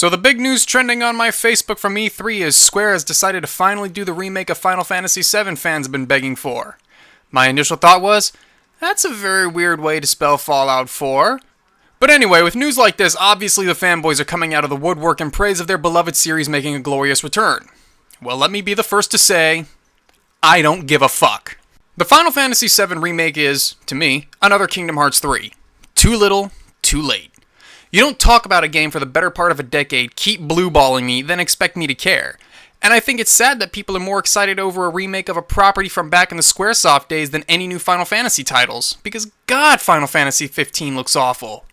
So the big news trending on my Facebook from E3 is Square has decided to finally do the remake of Final Fantasy VII fans have been begging for. My initial thought was, that's a very weird way to spell Fallout 4. But anyway, with news like this, obviously the fanboys are coming out of the woodwork in praise of their beloved series making a glorious return. Well, let me be the first to say, I don't give a fuck. The Final Fantasy VII Remake is, to me, another Kingdom Hearts 3. Too little, too late. You don't talk about a game for the better part of a decade, keep blueballing me, then expect me to care. And I think it's sad that people are more excited over a remake of a property from back in the Squaresoft days than any new Final Fantasy titles. Because God, Final Fantasy 15 looks awful.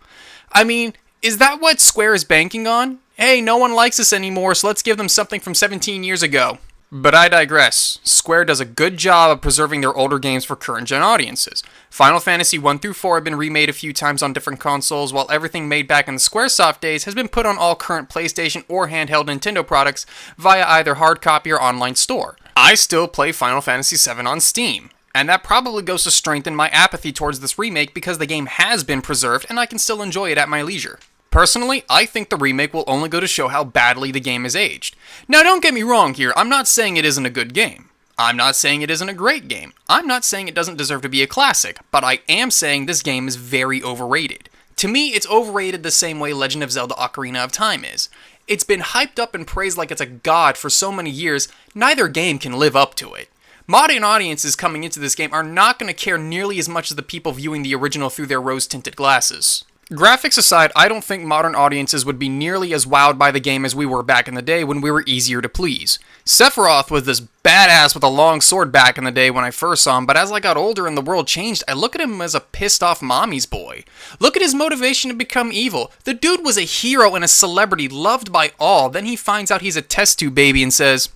I mean, is that what Square is banking on? Hey, no one likes us anymore, so let's give them something from 17 years ago. But I digress. Square does a good job of preserving their older games for current-gen audiences. Final Fantasy 1 through 4 have been remade a few times on different consoles, while everything made back in the Squaresoft days has been put on all current PlayStation or handheld Nintendo products via either hard copy or online store. I still play Final Fantasy 7 on Steam, and that probably goes to strengthen my apathy towards this remake because the game has been preserved and I can still enjoy it at my leisure. Personally, I think the remake will only go to show how badly the game is aged. Now don't get me wrong here, I'm not saying it isn't a good game. I'm not saying it isn't a great game. I'm not saying it doesn't deserve to be a classic, but I am saying this game is very overrated. To me, it's overrated the same way Legend of Zelda Ocarina of Time is. It's been hyped up and praised like it's a god for so many years, neither game can live up to it. Modern audiences coming into this game are not going to care nearly as much as the people viewing the original through their rose-tinted glasses. Graphics aside, I don't think modern audiences would be nearly as wowed by the game as we were back in the day when we were easier to please. Sephiroth was this badass with a long sword back in the day when I first saw him, but as I got older and the world changed, I look at him as a pissed off mommy's boy. Look at his motivation to become evil. The dude was a hero and a celebrity loved by all, then he finds out he's a test tube baby and says,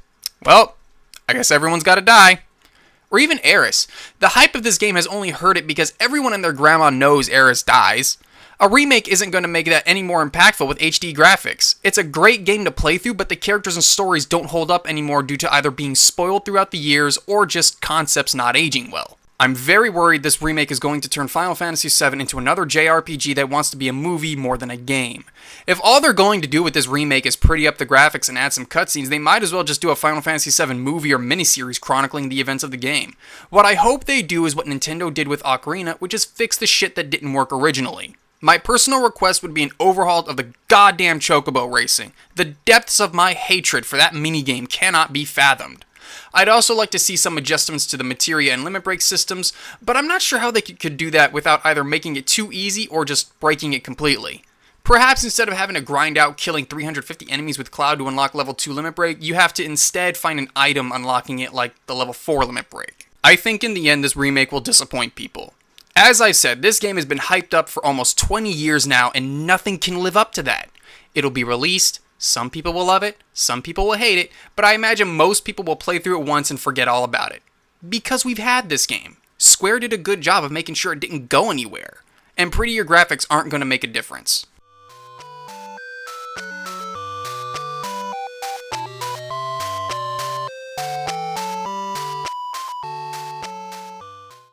well, I guess everyone's gotta die. Or even Aeris. The hype of this game has only hurt it because everyone and their grandma knows Aeris dies. A remake isn't going to make that any more impactful with HD graphics. It's a great game to play through, but the characters and stories don't hold up anymore due to either being spoiled throughout the years or just concepts not aging well. I'm very worried this remake is going to turn Final Fantasy VII into another JRPG that wants to be a movie more than a game. If all they're going to do with this remake is pretty up the graphics and add some cutscenes, they might as well just do a Final Fantasy VII movie or miniseries chronicling the events of the game. What I hope they do is what Nintendo did with Ocarina, which is fix the shit that didn't work originally. My personal request would be an overhaul of the goddamn chocobo racing. The depths of my hatred for that minigame cannot be fathomed. I'd also like to see some adjustments to the materia and limit break systems, but I'm not sure how they could do that without either making it too easy or just breaking it completely. Perhaps instead of having to grind out killing 350 enemies with Cloud to unlock level 2 limit break, you have to instead find an item unlocking it like the level 4 limit break. I think in the end this remake will disappoint people. As I said, this game has been hyped up for almost 20 years now, and nothing can live up to that. It'll be released, some people will love it, some people will hate it, but I imagine most people will play through it once and forget all about it. Because we've had this game. Square did a good job of making sure it didn't go anywhere, and prettier graphics aren't going to make a difference.